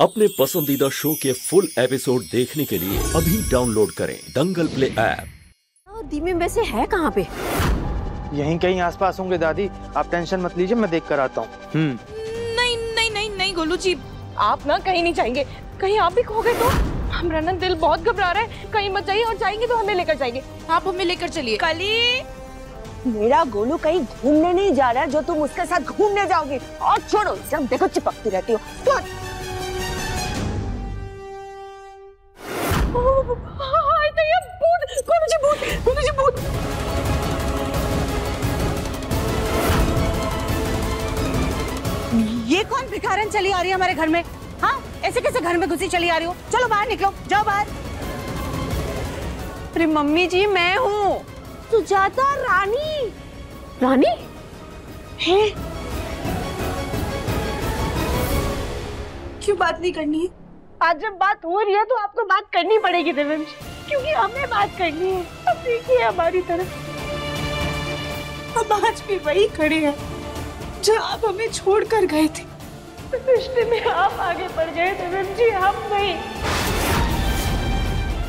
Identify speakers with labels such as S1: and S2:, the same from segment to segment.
S1: अपने पसंदीदा शो के फुल एपिसोड देखने के लिए अभी डाउनलोड करें दंगल प्ले ऐप।
S2: दीमे में से है कहाँ पे?
S3: यहीं कहीं आसपास होंगे दादी, आप टेंशन मत लीजिए, मैं देख कर आता हूँ।
S2: नहीं नहीं नहीं नहीं गोलू जी, आप ना कहीं नहीं जाएंगे। कहीं आप भी खो गए तो हमारा ना दिल बहुत घबरा रहा है। कहीं मत जाइए, और जाएंगे तो हमें लेकर जाएंगे। आप हमें लेकर चलिए। कली,
S4: मेरा गोलू कहीं घूमने नहीं जा रहा है जो तुम उसके साथ घूमने जाओगी। और छोड़ो इसे, हम देखो चिपकती रहती हो।
S5: ये कौन भिखारन चली आ रही है हमारे घर में? हाँ, ऐसे कैसे घर में घुसी चली आ रही हो? चलो बाहर निकलो, जाओ बाहर।
S2: अरे मम्मी जी, मैं हूँ
S4: सुजाता रानी।
S2: रानी है। क्यों बात नहीं करनी है?
S4: आज जब बात हो रही है तो आपको बात करनी पड़ेगी देवेंद्र, क्योंकि हमें बात करनी है। अब देखिए हमारी तरफ,
S2: अब आज भी वही खड़े हैं जब आप हमें छोड़कर गए थे।
S4: रिश्ते में आप आगे बढ़ गए देवेंद्र जी, हम नहीं।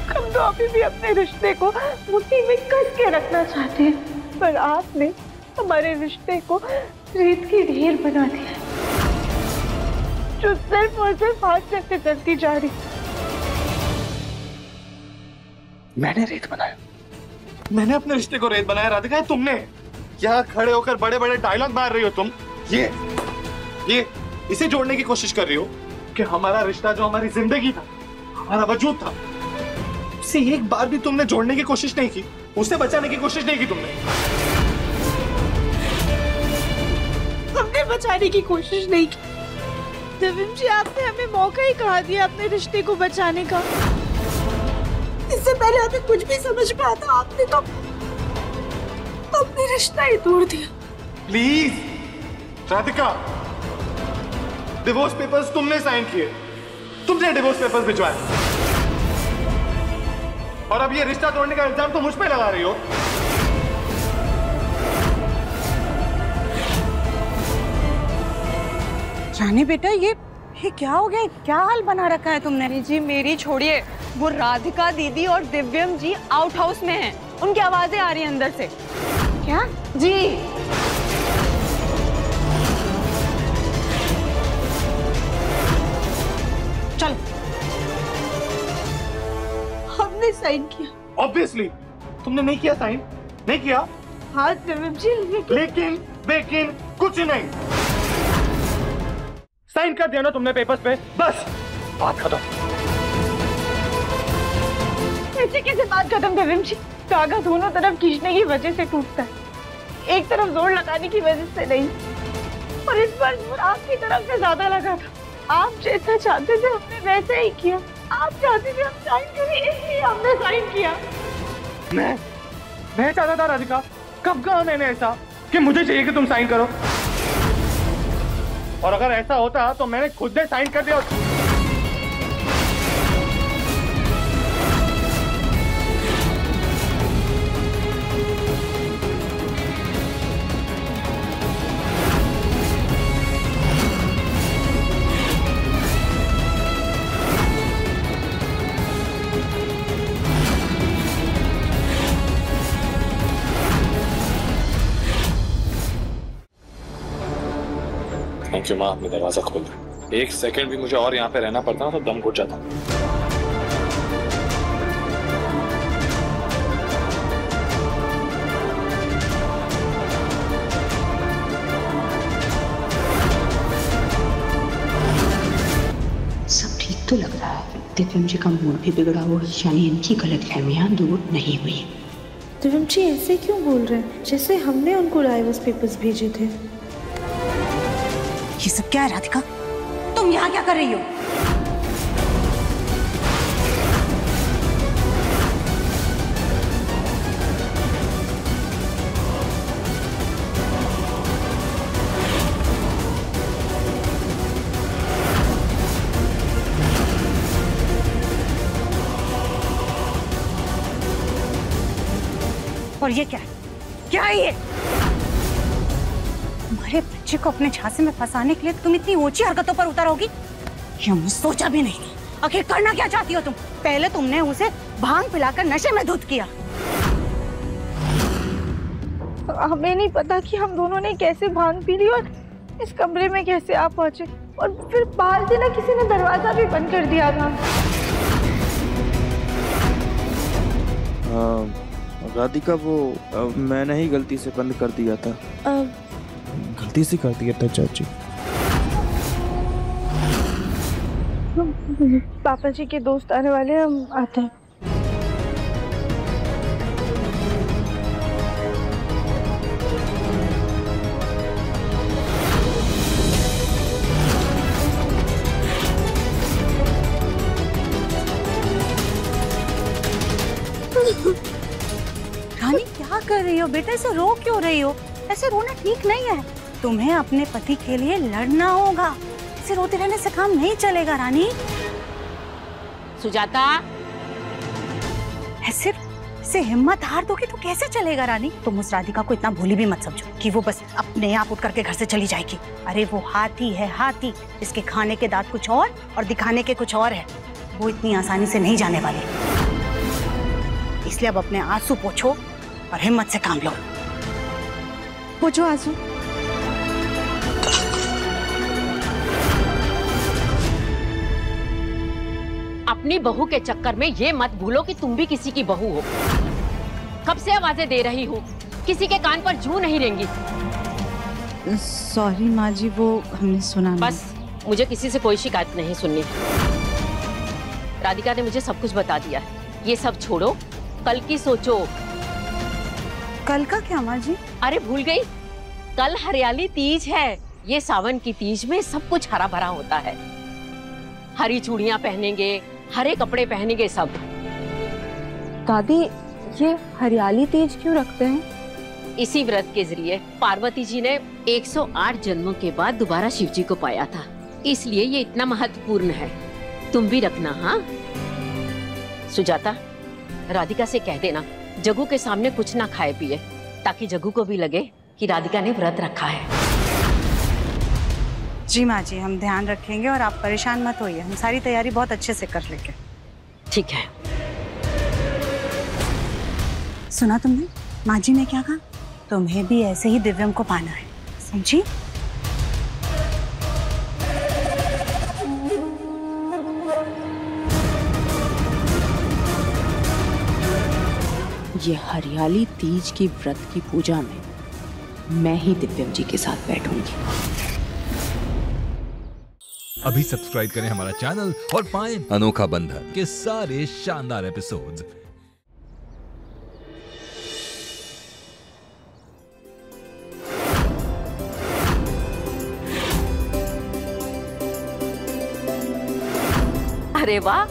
S4: हम तो अभी भी अपने रिश्ते को मुट्ठी में कस के रखना चाहते हैं, पर आपने हमारे रिश्ते को रेत की ढेर बना दिया, जो सिर्फ और सिर्फ हाथ से चलती जा रही।
S3: मैंने रेत बनाया? मैंने अपने रिश्ते को रेत बनाया राधिका? तुमने यहाँ खड़े होकर बड़े बड़े डायलॉग मार रही हो तुम। ये इसे जोड़ने की कोशिश कर रही हो कि हमारा रिश्ता जो हमारी जिंदगी था, हमारा वजूद था, उसे एक बार भी तुमने जोड़ने की कोशिश नहीं की, उसे बचाने की कोशिश नहीं की तुमने।
S2: हमने बचाने की कोशिश नहीं की देवेंद्र जी, आपने हमें मौका ही कहा दिया अपने रिश्ते को बचाने का। इससे पहले हमें कुछ भी समझ में आता, आपने तो अपने रिश्ता ही तोड़ दिया।
S3: प्लीज राधिका, डिवोर्स पेपर्स तुमने साइन किए, तुमने डिवोर्स पेपर्स भिजवाए, और अब ये रिश्ता तोड़ने का इल्जाम तो मुझ पे लगा रही हो।
S5: रानी बेटा, ये क्या हो गया? क्या हाल बना रखा है तुमने?
S2: जी मेरी छोड़िए, वो राधिका दीदी और दिव्यम जी आउट हाउस में हैं। उनकी आवाजें आ रही हैं अंदर से।
S5: क्या?
S2: जी
S5: चल।
S2: हमने साइन किया।
S3: ऑब्वियसली तुमने नहीं किया साइन, नहीं किया।
S2: हाँ दिव्यम जी,
S3: लेकिन कुछ नहीं। साइन कर दिया ना तुमने पेपर्स पे, बस बात खत्म।
S4: ऐसे कैसे बात खत्म देवेंद्र जी? धागा दोनों तरफ खींचने की वजह से टूटता है, एक तरफ जोर लगाने की वजह से नहीं। और इस बार जोर आपकी तरफ से ज्यादा लगा था। आप जैसा चाहते थे हमने वैसे ही किया। आप चाहते थे हम साइन करें, इसलिए हमने साइन किया।
S3: मैं चाहता था राधिका, कब कहा मैंने ऐसा कि मुझे चाहिए कि तुम साइन करो? और अगर ऐसा होता तो मैंने खुद ने साइन कर दिया।
S6: थैंक यू माँ, आपने दरवाजा खोल दिया। एक सेकंड भी मुझे और यहाँ पे रहना पड़ता ना तो दम घुट जाता।
S7: सब ठीक तो लग रहा है। दिव्यम जी का मूड भी बिगड़ा हुआ है, यानी इनकी गलतफहमियां दूर नहीं हुई।
S8: दिव्यम जी ऐसे क्यों बोल रहे हैं जैसे हमने उनको डाइवोर्स पेपर्स भेजे थे?
S5: ये सब क्या है राधिका? तुम यहाँ क्या कर रही हो? और ये क्या है? क्या है ये? हमारे बच्चे को अपने झांसे में फंसाने के लिए तुम इतनी ऊंची हरकतों पर उतरोगी? ये हमने सोचा भी नहीं। आखिर करना क्या चाहती हो तुम? पहले तुमने उसे भांग पिलाकर नशे में धुत किया।
S4: हमें नहीं पता कि हम दोनों ने कैसे भांग पी ली और इस कमरे में कैसे आ पहुंचे, और फिर बाहर से ना किसी ने दरवाजा भी बंद कर दिया था।
S9: राधिका, वो मैंने ही गलती से बंद कर दिया था। गलती से कर दिया था चाची।
S4: पापा जी के दोस्त आने वाले हैं, हम आते हैं।
S5: रानी, क्या कर रही हो बेटा? ऐसे रो क्यों रही हो? ऐसे रोना ठीक नहीं है। तुम्हें अपने पति के लिए लड़ना होगा। ऐसे रोते रहने से काम नहीं चलेगा रानी।
S10: सुजाता,
S5: ऐसे हिम्मत हार दोगी तो कैसे चलेगा रानी? तुम उस राधिका को इतना भोली भी मत समझो कि वो बस अपने आप उठ करके घर से चली जाएगी। अरे वो हाथी है, हाथी, जिसके खाने के दांत कुछ और दिखाने के कुछ और है। वो इतनी आसानी से नहीं जाने वाली। इसलिए अब अपने आंसू पोंछो और हिम्मत से काम लो।
S2: पोंछो आंसू।
S10: अपनी बहू के चक्कर में ये मत भूलो कि तुम भी किसी की बहू हो। कब से आवाजें दे रही हूँ, किसी के कान पर जू नहीं रेंगी।
S2: सॉरी माँ जी, वो हमने सुना नहीं।
S10: बस मुझे किसी से कोई शिकायत नहीं सुननी। राधिका ने मुझे सब कुछ बता दिया है। ये सब छोड़ो, कल की सोचो।
S5: कल का क्या माँ जी?
S10: अरे भूल गई, कल हरियाली तीज है। ये सावन की तीज में सब कुछ हरा भरा होता है। हरी चूड़ियां पहनेंगे, हरे कपड़े पहनेंगे सब।
S4: दादी, ये हरियाली तीज क्यों रखते हैं?
S10: इसी व्रत के जरिए पार्वती जी ने 108 जन्मों के बाद दोबारा शिव जी को पाया था, इसलिए ये इतना महत्वपूर्ण है। तुम भी रखना। हाँ सुजाता, राधिका से कह देना जग्गू के सामने कुछ ना खाए पिए, ताकि जग्गू को भी लगे कि राधिका ने व्रत रखा है।
S5: जी माँ जी, हम ध्यान रखेंगे और आप परेशान मत होइए। हम सारी तैयारी बहुत अच्छे से कर लेंगे।
S10: ठीक है।
S5: सुना तुमने माँ जी ने क्या कहा? तुम्हें भी ऐसे ही दिव्यम को पाना है, समझी?
S7: ये हरियाली तीज की व्रत की पूजा में मैं ही दिव्यम जी के साथ बैठूंगी।
S11: अभी सब्सक्राइब करें हमारा चैनल और पाएं अनोखा बंधन के सारे शानदार एपिसोड्स।
S10: अरे वाह,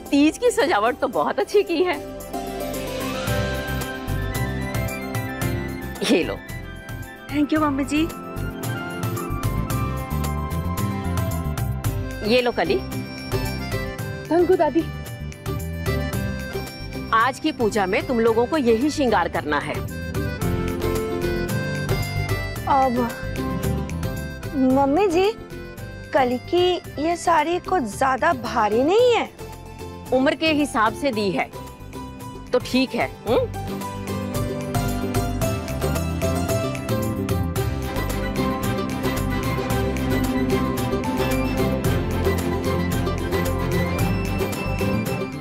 S10: तीज की सजावट तो बहुत अच्छी की है। ये लो।
S4: थैंक यू मम्मी जी।
S10: ये लो कली।
S4: थैंक यू दादी।
S10: आज की पूजा में तुम लोगों को यही श्रृंगार करना है।
S4: अब मम्मी जी, कल की ये साड़ी कुछ ज्यादा भारी नहीं है?
S10: उम्र के हिसाब से दी है तो ठीक है।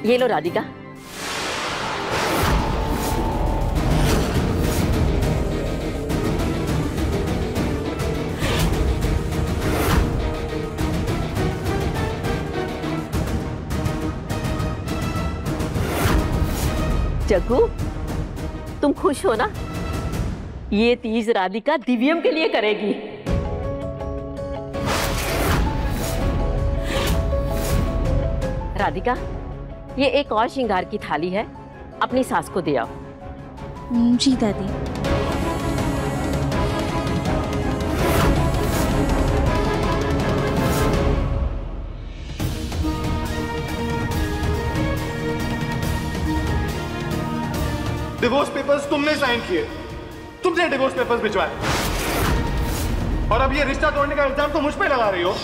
S10: ये लो राधिका। जग्गू, तुम खुश हो ना? ये तीज राधिका दिव्यम के लिए करेगी। राधिका, ये एक और श्रृंगार की थाली है, अपनी सास को दे आओ।
S8: जी दादी।
S3: डिवोर्स पेपर्स तुमने साइन किए, तुमने डिवोर्स पेपर्स भिजवाए, और अब ये रिश्ता तोड़ने का इल्जाम तो मुझ पे लगा रही हो।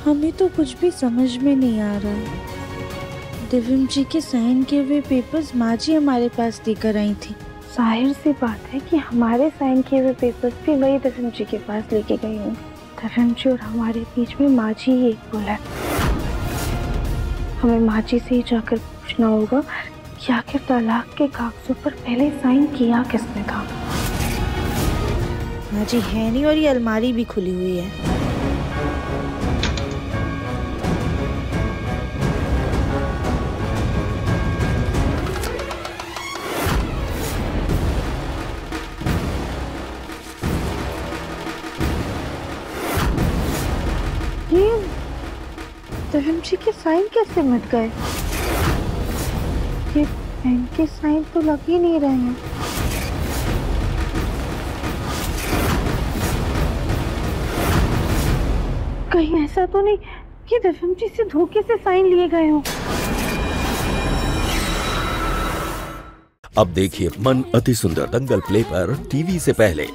S8: हमें तो कुछ भी समझ में नहीं आ रहा है। दिव्यम जी के साइन किए हुए पेपर्स माँ जी हमारे पास लेकर आई थी।
S4: जाहिर सी बात है कि हमारे साइन किए हुए पेपर्स भी वही दिव्यम जी के पास लेके गई हूँ। दिव्यम जी और हमारे बीच में माँ जी ही एक पुल है। हमें माँ जी से ही जाकर पूछना होगा कि आखिर तलाक के कागजों पर पहले साइन किया किसने था।
S8: माँ जी है नहीं और ये अलमारी भी खुली हुई है।
S4: दिव्यम जी के साइन कैसे मिट गए? ये पेन के साइन तो लग ही नहीं रहे हैं। कहीं ऐसा तो नहीं कि दिव्यम जी से धोखे से साइन लिए गए हों?
S1: अब देखिए मन अति सुंदर दंगल प्ले पर टीवी से पहले।